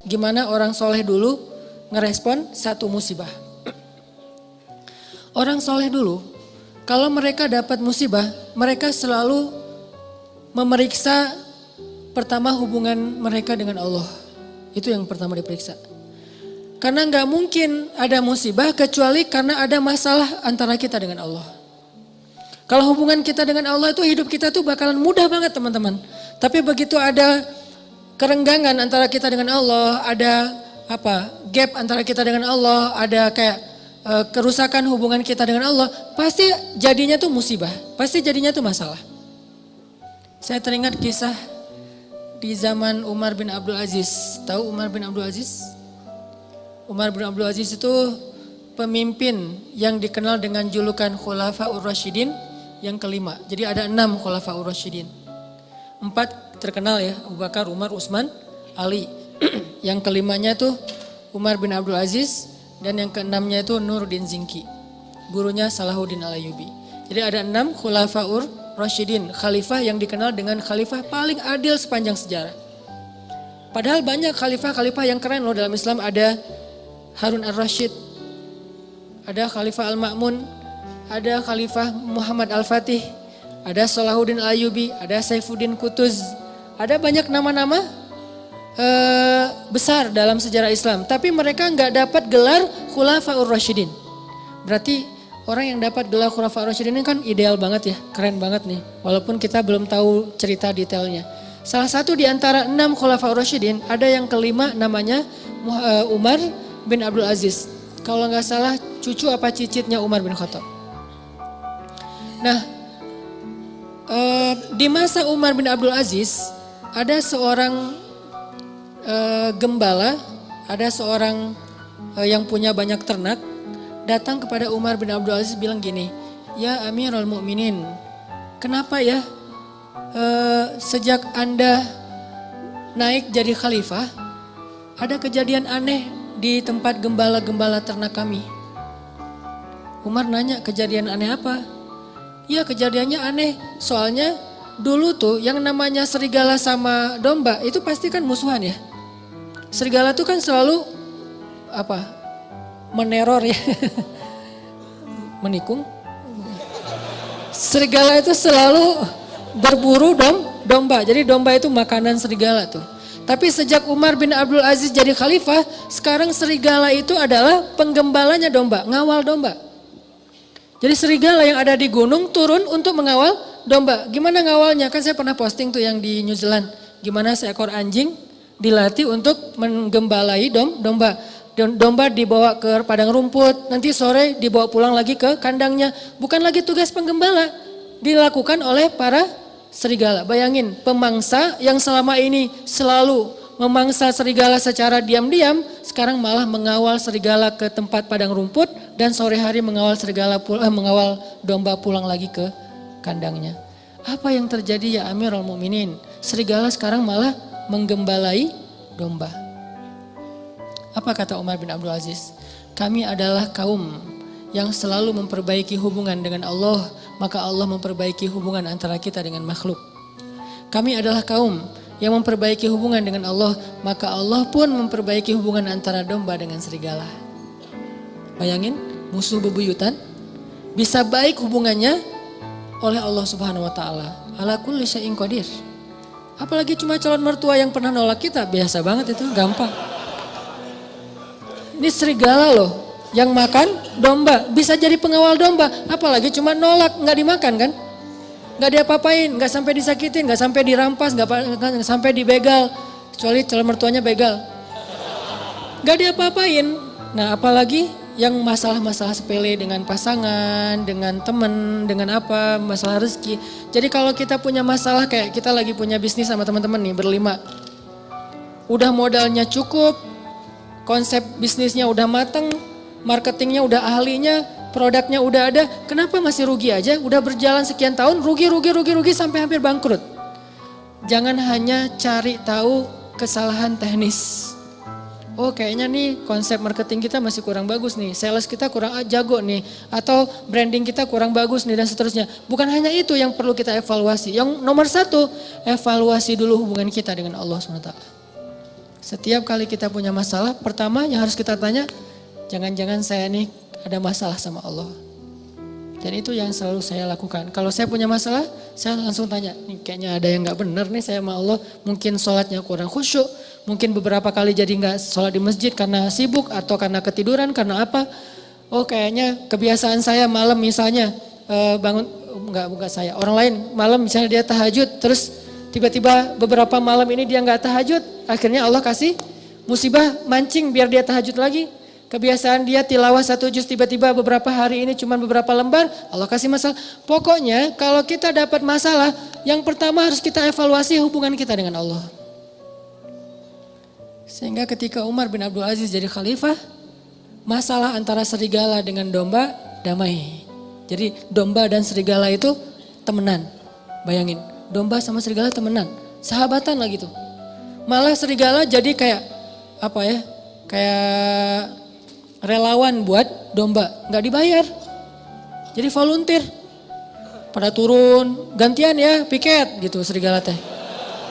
Gimana orang soleh dulu ngerespon satu musibah. Orang soleh dulu, kalau mereka dapat musibah, mereka selalu memeriksa pertama hubungan mereka dengan Allah. Itu yang pertama diperiksa. Karena nggak mungkin ada musibah kecuali karena ada masalah antara kita dengan Allah. Kalau hubungan kita dengan Allah itu hidup kita tuh bakalan mudah banget teman-teman. Tapi begitu ada kerenggangan antara kita dengan Allah, ada gap antara kita dengan Allah, ada kayak kerusakan hubungan kita dengan Allah, pasti jadinya tuh musibah, pasti jadinya tuh masalah. Saya teringat kisah di zaman Umar bin Abdul Aziz. Tahu Umar bin Abdul Aziz? Umar bin Abdul Aziz itu pemimpin yang dikenal dengan julukan Khulafaur Rasyidin yang kelima. Jadi ada 6 Khulafaur Rasyidin. 4 terkenal ya, Abu Bakar, Umar, Utsman, Ali. Yang kelimanya tuh Umar bin Abdul Aziz dan yang keenamnya itu Nuruddin Zinki. Gurunya Salahuddin Al-Ayyubi. Jadi ada 6 Khulafaur Rasyidin, khalifah yang dikenal dengan khalifah paling adil sepanjang sejarah. Padahal banyak khalifah-khalifah yang keren loh dalam Islam. Ada Harun Ar-Rasyid, ada Khalifah Al-Ma'mun, ada Khalifah Muhammad Al-Fatih, ada Salahuddin Al-Ayyubi, ada Saifuddin Qutuz. Ada banyak nama-nama besar dalam sejarah Islam. Tapi mereka nggak dapat gelar Khulafaur Rasyidin. Berarti orang yang dapat gelar Khulafaur Rasyidin ini kan ideal banget ya, keren banget nih. Walaupun kita belum tahu cerita detailnya. Salah satu di antara 6 Khulafaur Rasyidin, ada yang kelima namanya Umar bin Abdul Aziz. Kalau nggak salah cucu apa cicitnya Umar bin Khattab. Nah, di masa Umar bin Abdul Aziz ada seorang gembala, ada seorang yang punya banyak ternak datang kepada Umar bin Abdul Aziz bilang gini, ya Amirul Mukminin, kenapa ya sejak Anda naik jadi khalifah ada kejadian aneh di tempat gembala-gembala ternak kami. Umar nanya, kejadian aneh apa? Ya kejadiannya aneh, soalnya dulu tuh yang namanya serigala sama domba itu pasti kan musuhan ya. Serigala tuh kan selalu meneror ya, menikung. Serigala itu selalu berburu domba, jadi domba itu makanan serigala tuh. Tapi sejak Umar bin Abdul Aziz jadi khalifah, sekarang serigala itu adalah penggembalanya domba, ngawal domba. Jadi serigala yang ada di gunung turun untuk mengawal domba. Gimana ngawalnya? Kan saya pernah posting tuh yang di New Zealand. Gimana seekor anjing dilatih untuk menggembalai domba. Domba dibawa ke padang rumput, nanti sore dibawa pulang lagi ke kandangnya. Bukan lagi tugas penggembala, dilakukan oleh para serigala. Bayangin, pemangsa yang selama ini selalu memangsa serigala secara diam-diam, sekarang malah mengawal serigala ke tempat padang rumput dan sore hari mengawal mengawal domba pulang lagi ke kandangnya. Apa yang terjadi ya Amirul Mukminin? Serigala sekarang malah menggembalai domba. Apa kata Umar bin Abdul Aziz? Kami adalah kaum yang selalu memperbaiki hubungan dengan Allah, maka Allah memperbaiki hubungan antara kita dengan makhluk. Kami adalah kaum yang memperbaiki hubungan dengan Allah, maka Allah pun memperbaiki hubungan antara domba dengan serigala. Bayangin, musuh bebuyutan bisa baik hubungannya oleh Allah Subhanahu wa taala. Ala kulli syai'in qadir. Apalagi cuma calon mertua yang pernah nolak kita, biasa banget itu, gampang. Ini serigala loh, yang makan domba, bisa jadi pengawal domba, apalagi cuma nolak, nggak dimakan kan? Nggak diapa-apain, nggak sampai disakitin, nggak sampai dirampas, nggak sampai dibegal, kecuali calon mertuanya begal. Nggak diapa-apain. Nah apalagi yang masalah-masalah sepele dengan pasangan, dengan teman, dengan apa, masalah rezeki. Jadi kalau kita punya masalah kayak kita lagi punya bisnis sama teman-teman nih berlima. Udah modalnya cukup, konsep bisnisnya udah mateng, marketingnya udah ahlinya, produknya udah ada, kenapa masih rugi aja? Udah berjalan sekian tahun, rugi sampai hampir bangkrut. Jangan hanya cari tahu kesalahan teknis. Oh kayaknya nih konsep marketing kita masih kurang bagus nih, sales kita kurang jago nih, atau branding kita kurang bagus nih dan seterusnya. Bukan hanya itu yang perlu kita evaluasi. Yang nomor 1, evaluasi dulu hubungan kita dengan Allah SWT. Setiap kali kita punya masalah, pertama yang harus kita tanya, jangan-jangan saya nih ada masalah sama Allah. Dan itu yang selalu saya lakukan. Kalau saya punya masalah, saya langsung tanya, nih kayaknya ada yang gak benar nih saya sama Allah. Mungkin sholatnya kurang khusyuk, mungkin beberapa kali jadi gak sholat di masjid karena sibuk atau karena ketiduran, karena apa. Oh kayaknya kebiasaan saya malam misalnya bangun, bukan saya, orang lain malam misalnya dia tahajud, terus tiba-tiba beberapa malam ini dia gak tahajud, akhirnya Allah kasih musibah mancing biar dia tahajud lagi. Kebiasaan dia tilawah 1 juz, tiba-tiba beberapa hari ini cuma beberapa lembar, Allah kasih masalah. Pokoknya kalau kita dapat masalah, yang pertama harus kita evaluasi hubungan kita dengan Allah. Sehingga ketika Umar bin Abdul Aziz jadi khalifah, masalah antara serigala dengan domba damai. Jadi domba dan serigala itu temenan. Bayangin, domba sama serigala temenan, sahabatan lah gitu. Malah serigala jadi kayak apa ya? Kayak relawan buat domba, nggak dibayar. Jadi volunteer. Pada turun, gantian ya piket gitu serigala teh.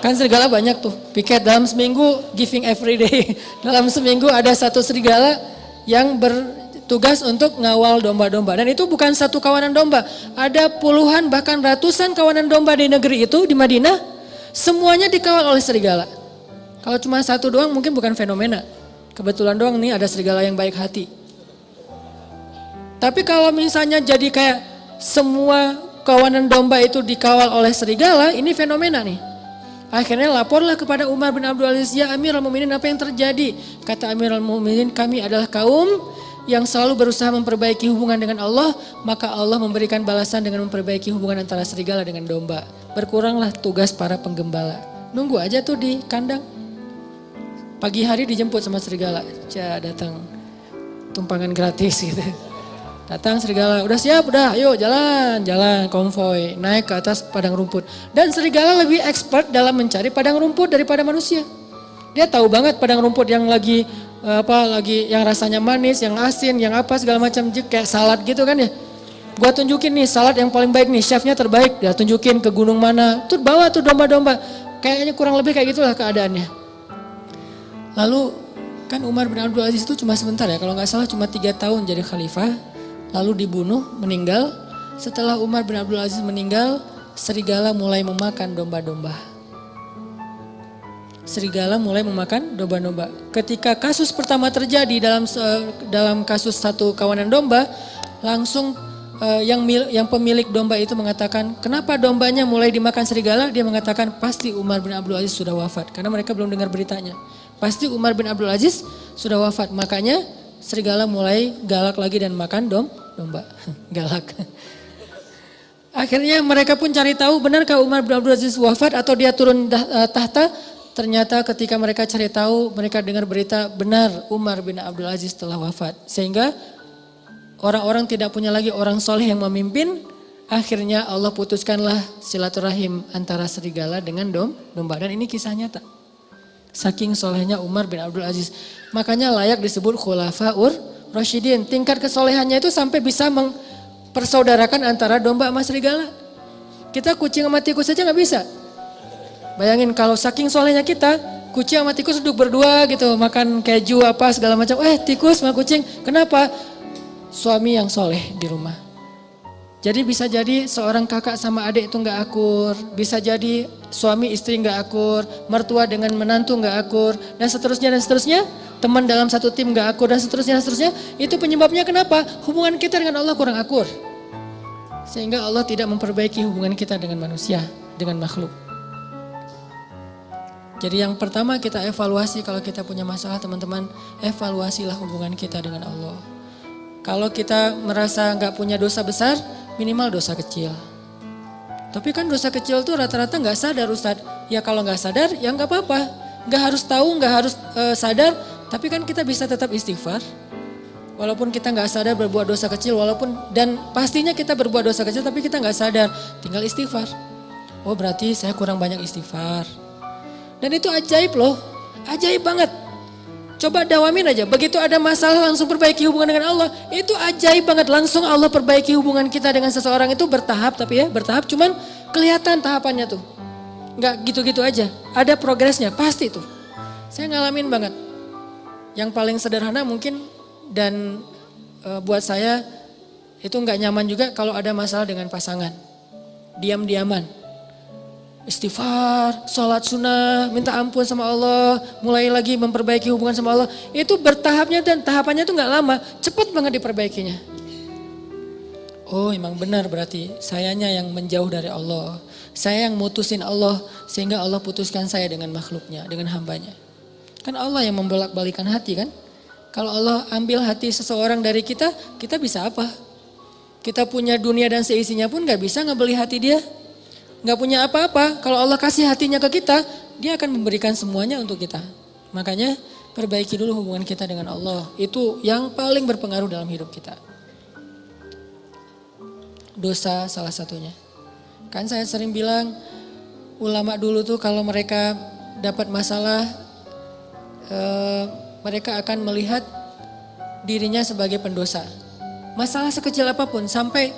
Kan serigala banyak tuh, piket dalam seminggu giving every day. Dalam seminggu ada 1 serigala yang bertugas untuk ngawal domba-domba. Dan itu bukan 1 kawanan domba, ada puluhan bahkan ratusan kawanan domba di negeri itu, di Madinah. Semuanya dikawal oleh serigala. Kalau cuma 1 doang mungkin bukan fenomena. Kebetulan doang nih ada serigala yang baik hati. Tapi kalau misalnya jadi kayak semua kawanan domba itu dikawal oleh serigala, ini fenomena nih. Akhirnya laporlah kepada Umar bin Abdul Aziz, ya Amirul Mukminin apa yang terjadi? Kata Amirul Mukminin, kami adalah kaum yang selalu berusaha memperbaiki hubungan dengan Allah, maka Allah memberikan balasan dengan memperbaiki hubungan antara serigala dengan domba. Berkuranglah tugas para penggembala. Nunggu aja tuh di kandang. Pagi hari dijemput sama serigala, datang tumpangan gratis gitu. Datang serigala, udah siap, udah ayo jalan konvoy, naik ke atas padang rumput. Dan serigala lebih expert dalam mencari padang rumput daripada manusia. Dia tahu banget padang rumput yang lagi yang rasanya manis, yang asin, yang apa segala macam, kayak salad gitu kan ya. Gua tunjukin nih salad yang paling baik nih, chefnya terbaik, dia tunjukin ke gunung mana, tuh bawa tuh domba-domba. Kayaknya kurang lebih kayak gitulah keadaannya. Lalu kan Umar bin Abdul Aziz itu cuma sebentar ya, kalau nggak salah cuma 3 tahun jadi khalifah, lalu dibunuh, meninggal. Setelah Umar bin Abdul Aziz meninggal, serigala mulai memakan domba-domba. Serigala mulai memakan domba-domba. Ketika kasus pertama terjadi dalam kasus 1 kawanan domba, langsung yang pemilik domba itu mengatakan, kenapa dombanya mulai dimakan serigala? Dia mengatakan pasti Umar bin Abdul Aziz sudah wafat, karena mereka belum dengar beritanya. Pasti Umar bin Abdul Aziz sudah wafat, makanya serigala mulai galak lagi dan makan domba. Galak. Akhirnya mereka pun cari tahu benarkah Umar bin Abdul Aziz wafat atau dia turun tahta. Ternyata ketika mereka cari tahu, mereka dengar berita benar Umar bin Abdul Aziz telah wafat. Sehingga orang-orang tidak punya lagi orang soleh yang memimpin. Akhirnya Allah putuskanlah silaturahim antara serigala dengan domba. Dan ini kisah nyata. Saking solehnya Umar bin Abdul Aziz. Makanya layak disebut khulafaur rasyidin. Tingkat kesolehannya itu sampai bisa mempersaudarakan antara domba sama serigala. Kita kucing sama tikus saja gak bisa. Bayangin kalau saking solehnya kita, kucing sama tikus duduk berdua gitu. Makan keju apa segala macam. Tikus sama kucing. Kenapa? Suami yang soleh di rumah. Jadi bisa jadi seorang kakak sama adik itu gak akur. Bisa jadi suami istri gak akur. Mertua dengan menantu gak akur. Dan seterusnya dan seterusnya. Teman dalam satu tim gak akur dan seterusnya dan seterusnya. Itu penyebabnya kenapa? Hubungan kita dengan Allah kurang akur. Sehingga Allah tidak memperbaiki hubungan kita dengan manusia. Dengan makhluk. Jadi yang pertama kita evaluasi kalau kita punya masalah teman-teman. Evaluasilah hubungan kita dengan Allah. Kalau kita merasa gak punya dosa besar, minimal dosa kecil. Tapi kan dosa kecil tuh rata-rata gak sadar Ustadz. Ya kalau gak sadar ya gak apa-apa. Gak harus tahu, gak harus sadar. Tapi kan kita bisa tetap istighfar. Walaupun kita gak sadar berbuat dosa kecil. Dan pastinya kita berbuat dosa kecil tapi kita gak sadar. Tinggal istighfar. Oh berarti saya kurang banyak istighfar. Dan itu ajaib loh. Ajaib banget. Coba dawamin aja, begitu ada masalah langsung perbaiki hubungan dengan Allah. Itu ajaib banget, langsung Allah perbaiki hubungan kita dengan seseorang itu bertahap. Tapi ya bertahap, cuman kelihatan tahapannya tuh. Enggak gitu-gitu aja, ada progresnya, pasti tuh. Saya ngalamin banget. Yang paling sederhana mungkin dan buat saya itu nggak nyaman juga kalau ada masalah dengan pasangan. Diam-diaman. Istighfar, sholat sunnah, minta ampun sama Allah, mulai lagi memperbaiki hubungan sama Allah. Itu bertahapnya dan tahapannya itu nggak lama, cepat banget diperbaikinya. Oh emang benar berarti sayanya yang menjauh dari Allah. Saya yang mutusin Allah sehingga Allah putuskan saya dengan makhluknya, dengan hambanya. Kan Allah yang membolak-balikan hati kan. Kalau Allah ambil hati seseorang dari kita, kita bisa apa? Kita punya dunia dan seisinya pun gak bisa ngebeli hati dia. Gak punya apa-apa, kalau Allah kasih hatinya ke kita, dia akan memberikan semuanya untuk kita. Makanya perbaiki dulu hubungan kita dengan Allah. Itu yang paling berpengaruh dalam hidup kita. Dosa salah satunya. Kan saya sering bilang ulama dulu tuh kalau mereka dapat masalah mereka akan melihat dirinya sebagai pendosa. Masalah sekecil apapun sampai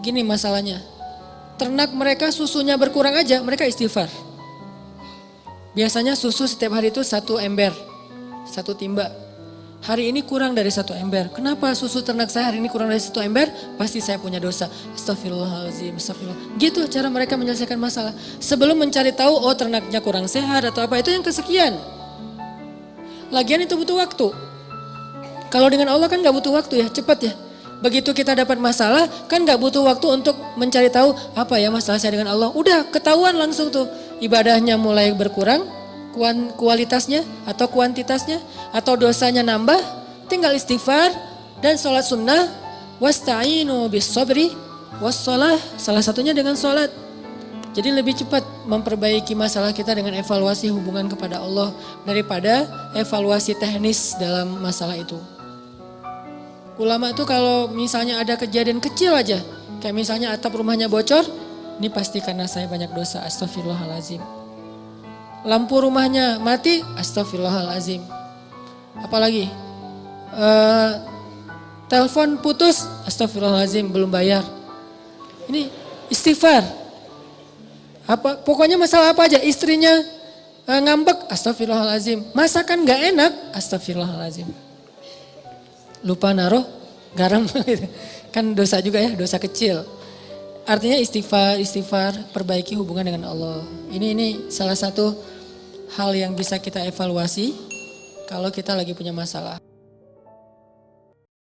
gini masalahnya. Ternak mereka susunya berkurang aja mereka istighfar. Biasanya susu setiap hari itu 1 ember, 1 timba. Hari ini kurang dari 1 ember. Kenapa susu ternak saya hari ini kurang dari 1 ember? Pasti saya punya dosa. Astagfirullahaladzim, astagfirullah. Gitu cara mereka menyelesaikan masalah. Sebelum mencari tahu, oh ternaknya kurang sehat atau apa. Itu yang kesekian. Lagian itu butuh waktu. Kalau dengan Allah kan gak butuh waktu ya, cepat ya. Begitu kita dapat masalah, kan gak butuh waktu untuk mencari tahu apa ya masalah saya dengan Allah. Udah ketahuan langsung tuh. Ibadahnya mulai berkurang. Kualitasnya atau kuantitasnya atau dosanya nambah, tinggal istighfar dan sholat sunnah. Wasta'inu bis sabri wassalah, salah satunya dengan sholat. Jadi lebih cepat memperbaiki masalah kita dengan evaluasi hubungan kepada Allah daripada evaluasi teknis dalam masalah itu. Ulama itu kalau misalnya ada kejadian kecil aja, kayak misalnya atap rumahnya bocor, ini pasti karena saya banyak dosa, astagfirullahaladzim. Lampu rumahnya mati, astagfirullahaladzim. Apalagi telepon putus, astagfirullahaladzim belum bayar. Ini istighfar. Pokoknya masalah apa aja, istrinya ngambek, astagfirullahaladzim. Masakan gak enak, astagfirullahaladzim. Lupa naruh garam, kan dosa juga ya, dosa kecil. Artinya istighfar, perbaiki hubungan dengan Allah. Ini salah satu hal yang bisa kita evaluasi kalau kita lagi punya masalah.